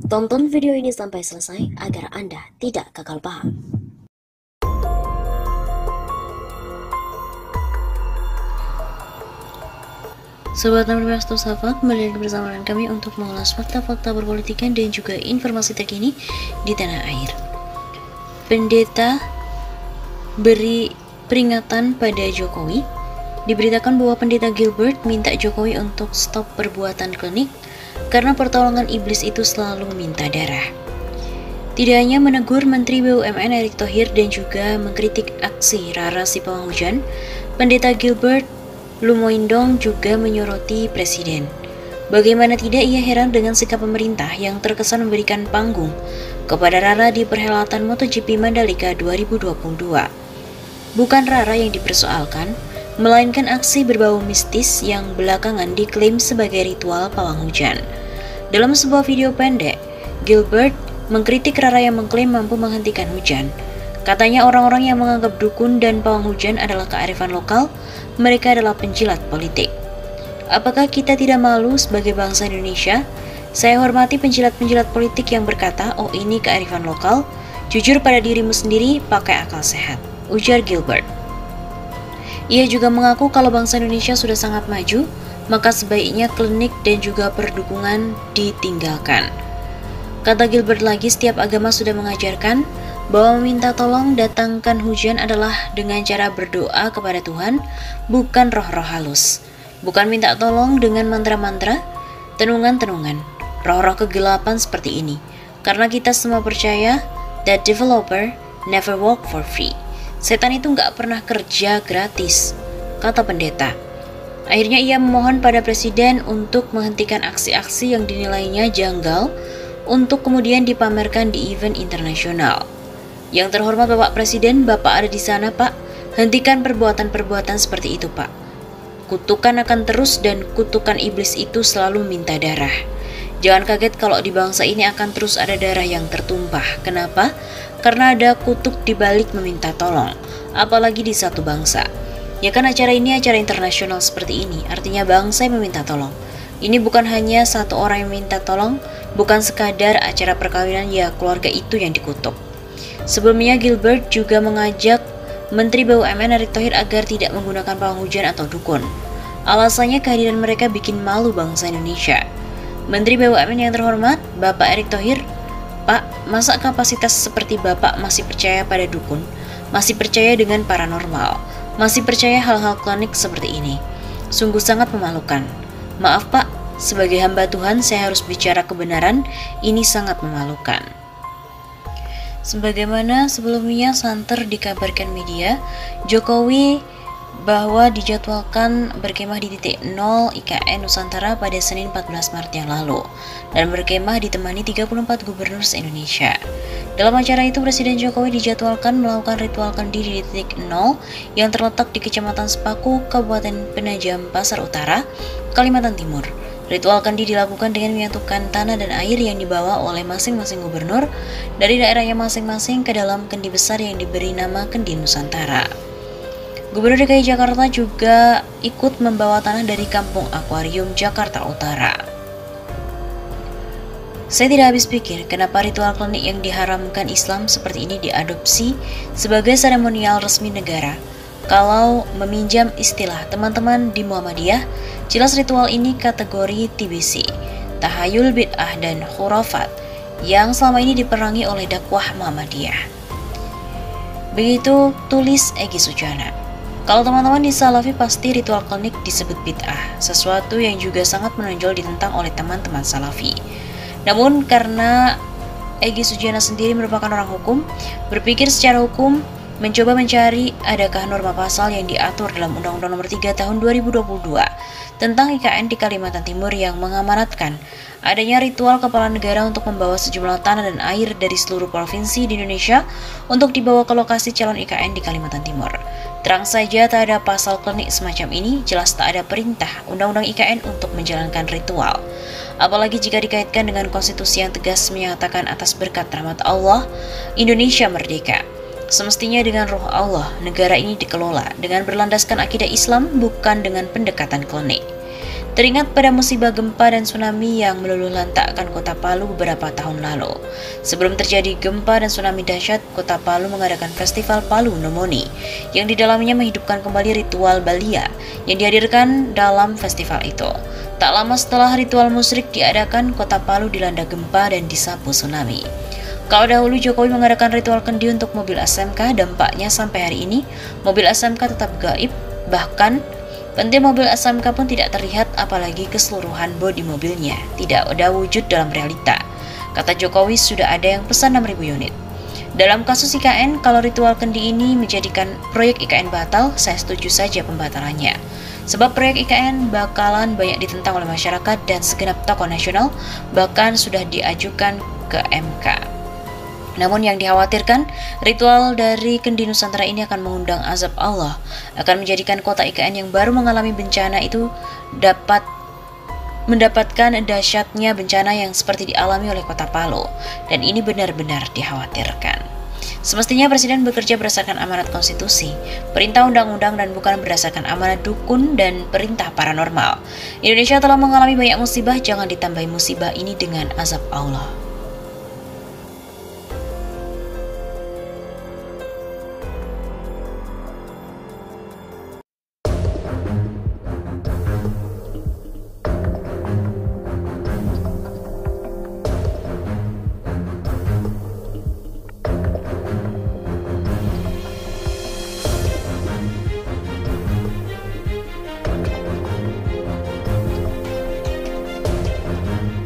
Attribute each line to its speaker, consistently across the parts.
Speaker 1: Tonton video ini sampai selesai agar Anda tidak gagal paham. Sobat 16 Safa, kembali lagi bersama dengan kami untuk mengulas fakta-fakta berpolitikan dan juga informasi terkini di tanah air. Pendeta beri peringatan pada Jokowi. Diberitakan bahwa pendeta Gilbert minta Jokowi untuk stop perbuatan klinik karena pertolongan iblis itu selalu minta darah. Tidak hanya menegur Menteri BUMN Erick Thohir dan juga mengkritik aksi Rara si pawang hujan, pendeta Gilbert Lumoindong juga menyoroti Presiden. Bagaimana tidak ia heran dengan sikap pemerintah yang terkesan memberikan panggung kepada Rara di perhelatan MotoGP Mandalika 2022. Bukan Rara yang dipersoalkan, melainkan aksi berbau mistis yang belakangan diklaim sebagai ritual pawang hujan. Dalam sebuah video pendek, Gilbert mengkritik Rara yang mengklaim mampu menghentikan hujan. Katanya orang-orang yang menganggap dukun dan pawang hujan adalah kearifan lokal, mereka adalah penjilat politik. Apakah kita tidak malu sebagai bangsa Indonesia? Saya hormati penjilat-penjilat politik yang berkata, oh ini kearifan lokal, jujur pada dirimu sendiri, pakai akal sehat, ujar Gilbert. Ia juga mengaku kalau bangsa Indonesia sudah sangat maju, maka sebaiknya klinik dan juga perdukungan ditinggalkan. Kata Gilbert lagi, setiap agama sudah mengajarkan bahwa meminta tolong datangkan hujan adalah dengan cara berdoa kepada Tuhan, bukan roh-roh halus. Bukan minta tolong dengan mantra-mantra, tenungan-tenungan, roh-roh kegelapan seperti ini. Karena kita semua percaya that developer never work for free. Setan itu nggak pernah kerja gratis, kata pendeta. Akhirnya ia memohon pada Presiden untuk menghentikan aksi-aksi yang dinilainya janggal untuk kemudian dipamerkan di event internasional. Yang terhormat Bapak Presiden, Bapak ada di sana Pak, hentikan perbuatan-perbuatan seperti itu Pak. Kutukan akan terus dan kutukan iblis itu selalu minta darah. Jangan kaget kalau di bangsa ini akan terus ada darah yang tertumpah. Kenapa? Karena ada kutuk di balik meminta tolong, apalagi di satu bangsa. Ya kan acara ini acara internasional seperti ini, artinya bangsa yang meminta tolong. Ini bukan hanya satu orang yang meminta tolong, bukan sekadar acara perkawinan, ya keluarga itu yang dikutuk. Sebelumnya Gilbert juga mengajak Menteri BUMN Erick Thohir agar tidak menggunakan pawang hujan atau dukun. Alasannya kehadiran mereka bikin malu bangsa Indonesia. Menteri BUMN yang terhormat, Bapak Erick Thohir, Pak, masa kapasitas seperti Bapak masih percaya pada dukun, masih percaya dengan paranormal, masih percaya hal-hal klinik seperti ini? Sungguh sangat memalukan. Maaf Pak, sebagai hamba Tuhan saya harus bicara kebenaran, ini sangat memalukan. Sebagaimana sebelumnya santer dikabarkan media, Jokowi bahwa dijadwalkan berkemah di titik 0 IKN Nusantara pada Senin 14 Maret yang lalu dan berkemah ditemani 34 gubernur se-Indonesia. Dalam acara itu Presiden Jokowi dijadwalkan melakukan ritual candi di titik 0 yang terletak di Kecamatan Sepaku, Kabupaten Penajam Pasar Utara, Kalimantan Timur. Ritual candi dilakukan dengan menyatukan tanah dan air yang dibawa oleh masing-masing gubernur dari daerahnya masing-masing ke dalam kendi besar yang diberi nama Kendi Nusantara. Gubernur DKI Jakarta juga ikut membawa tanah dari Kampung Akuarium, Jakarta Utara. Saya tidak habis pikir kenapa ritual klinik yang diharamkan Islam seperti ini diadopsi sebagai seremonial resmi negara. Kalau meminjam istilah teman-teman di Muhammadiyah, jelas ritual ini kategori TBC, tahayul bid'ah dan khurafat yang selama ini diperangi oleh dakwah Muhammadiyah. Begitu tulis Egy Sujana. Kalau teman-teman di Salafi pasti ritual klinik disebut bid'ah, sesuatu yang juga sangat menonjol ditentang oleh teman-teman Salafi. Namun karena Egy Sujana sendiri merupakan orang hukum, berpikir secara hukum, mencoba mencari adakah norma pasal yang diatur dalam Undang-Undang Nomor 3 Tahun 2022 tentang IKN di Kalimantan Timur yang mengamanatkan adanya ritual kepala negara untuk membawa sejumlah tanah dan air dari seluruh provinsi di Indonesia untuk dibawa ke lokasi calon IKN di Kalimantan Timur. Terang saja tak ada pasal klinik semacam ini, jelas tak ada perintah Undang-Undang IKN untuk menjalankan ritual. Apalagi jika dikaitkan dengan konstitusi yang tegas menyatakan atas berkat rahmat Allah, Indonesia merdeka. Semestinya dengan roh Allah, negara ini dikelola dengan berlandaskan akidah Islam, bukan dengan pendekatan klinik. Teringat pada musibah gempa dan tsunami yang meluluhlantakkan kota Palu beberapa tahun lalu. Sebelum terjadi gempa dan tsunami dahsyat, kota Palu mengadakan Festival Palu Nomoni, yang di dalamnya menghidupkan kembali ritual Balia yang dihadirkan dalam festival itu. Tak lama setelah ritual musyrik diadakan, kota Palu dilanda gempa dan disapu tsunami. Kalau dahulu Jokowi mengadakan ritual kendi untuk mobil SMK, dampaknya sampai hari ini mobil SMK tetap gaib, bahkan pentil mobil SMK pun tidak terlihat, apalagi keseluruhan bodi mobilnya tidak ada wujud dalam realita. Kata Jokowi sudah ada yang pesan 6.000 unit. Dalam kasus IKN, kalau ritual kendi ini menjadikan proyek IKN batal, saya setuju saja pembatalannya. Sebab proyek IKN bakalan banyak ditentang oleh masyarakat dan segenap tokoh nasional, bahkan sudah diajukan ke MK. Namun yang dikhawatirkan, ritual dari kendi Nusantara ini akan mengundang azab Allah, akan menjadikan kota IKN yang baru mengalami bencana itu dapat mendapatkan dahsyatnya bencana yang seperti dialami oleh kota Palu, dan ini benar-benar dikhawatirkan. Semestinya Presiden bekerja berdasarkan amanat konstitusi, perintah undang-undang, dan bukan berdasarkan amanat dukun dan perintah paranormal. Indonesia telah mengalami banyak musibah, jangan ditambahi musibah ini dengan azab Allah.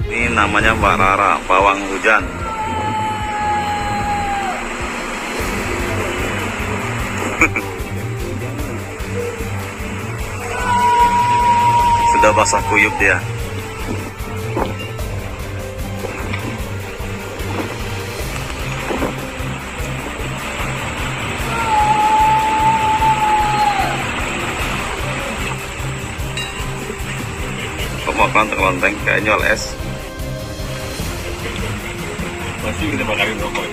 Speaker 2: Ini namanya Mbak Rara, pawang hujan. Sudah basah kuyup dia. Makan terlonteng kayak nyol es. Masih kita bakarin rokok.